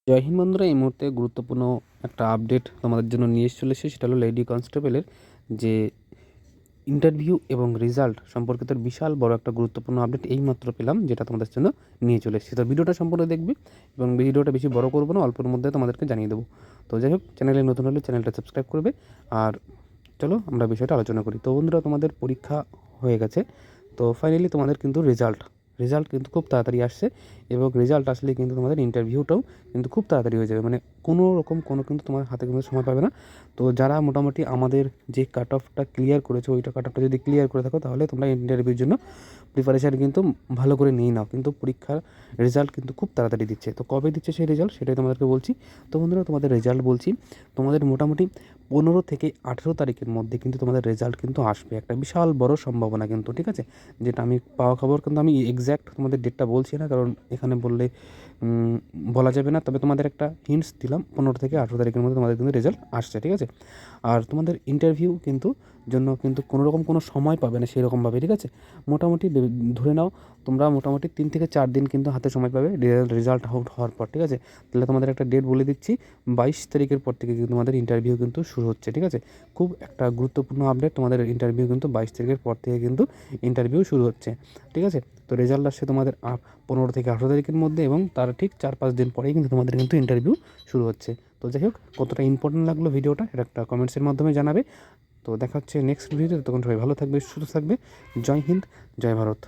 জয় হিন্দ বন্ধুরা, এই মুহূর্তে গুরুত্বপূর্ণ একটা আপডেট তোমাদের জন্য নিয়ে চলে এসেছি। সেটা হলো লেডি কনস্টেবলের যে ইন্টারভিউ এবং রেজাল্ট সম্পর্কিত বিশাল বড় একটা গুরুত্বপূর্ণ আপডেট এইমাত্র পেলাম, যেটা তোমাদের জন্য নিয়ে চলে এসেছি। তো ভিডিওটা সম্পূর্ণ দেখবে এবং ভিডিওটা বেশি বড় করবো না, অল্পের মধ্যে তোমাদেরকে জানিয়ে দেবো। তো যাই হোক, চ্যানেলে নতুন হলে চ্যানেলটা সাবস্ক্রাইব করবে। আর চলো আমরা বিষয়টা আলোচনা করি। তো বন্ধুরা, তোমাদের পরীক্ষা হয়ে গেছে। তো ফাইনালি তোমাদের কিন্তু রেজাল্ট কিন্তু খুব তাড়াতাড়ি আসছে এবং রেজাল্ট আসলে কিন্তু তোমাদের ইন্টারভিউটাও কিন্তু খুব তাড়াতাড়ি হয়ে যাবে। মানে কোনো রকম কিন্তু তোমার হাতে কিন্তু সময় পাবে না। তো যারা মোটামুটি আমাদের যে কাট অফটা ক্লিয়ার করেছো, ওইটা কাট অফটা যদি ক্লিয়ার করে থাকো, তাহলে তোমরা ইন্টারভিউর জন্য প্রিপারেশান কিন্তু ভালো করে নিয়ে নাও। কিন্তু পরীক্ষার রেজাল্ট কিন্তু খুব তাড়াতাড়ি দিচ্ছে। তো কবে দিচ্ছে সেই রেজাল্ট, সেটাই তোমাদেরকে বলছি। তো বন্ধুরা, তোমাদের রেজাল্ট বলছি, তোমাদের মোটামুটি 15 থেকে 18 তারিখের মধ্যে কিন্তু তোমাদের রেজাল্ট কিন্তু আসবে। একটা বিশাল বড় সম্ভাবনা কিন্তু, ঠিক আছে? যেটা আমি পাওয়া খবর, কিন্তু আমি এক্স্যাক্ট তোমাদের ডেটটা বলছি না, কারণ এখানে বললে বলা যাবে না। তবে তোমাদের একটা হিন্টস দিলাম, 15 থেকে 18 তারিখের মধ্যে তোমাদের কিন্তু রেজাল্ট আসছে, ঠিক আছে? আর তোমাদের ইন্টারভিউ কিন্তু জন্য কিন্তু কোনোরকম কোনো সময় পাবে না সেরকমভাবে, ঠিক আছে? মোটামুটি ধরে নাও তোমরা মোটামুটি 3 থেকে 4 দিন কিন্তু হাতে সময় পাবে রেজাল্ট আউট হওয়ার পর, ঠিক আছে? তাহলে তোমাদের একটা ডেট বলে দিচ্ছি, 22 তারিখের পর থেকে কিন্তু তোমাদের ইন্টারভিউ কিন্তু শুরু হচ্ছে, ঠিক আছে? খুব একটা গুরুত্বপূর্ণ আপডেট, তোমাদের ইন্টারভিউ কিন্তু 22 তারিখের পর থেকে কিন্তু ইন্টারভিউ শুরু হচ্ছে, ঠিক আছে? তো রেজাল্ট আসছে তোমাদের 15 থেকে 18 তারিখের মধ্যে, এবং তার ঠিক 4-5 দিন পরেই কিন্তু তোমাদের কিন্তু ইন্টারভিউ শুরু হচ্ছে। তো যাই হোক, কতটা ইম্পর্টেন্ট লাগলো ভিডিওটা, এটা একটা কমেন্টসের মাধ্যমে জানাবে। তো দেখা হচ্ছে নেক্সট ভিডিওতে। তখন সবাই ভালো থাকবে, সুস্থ থাকবে। জয় হিন্দ, জয় ভারত।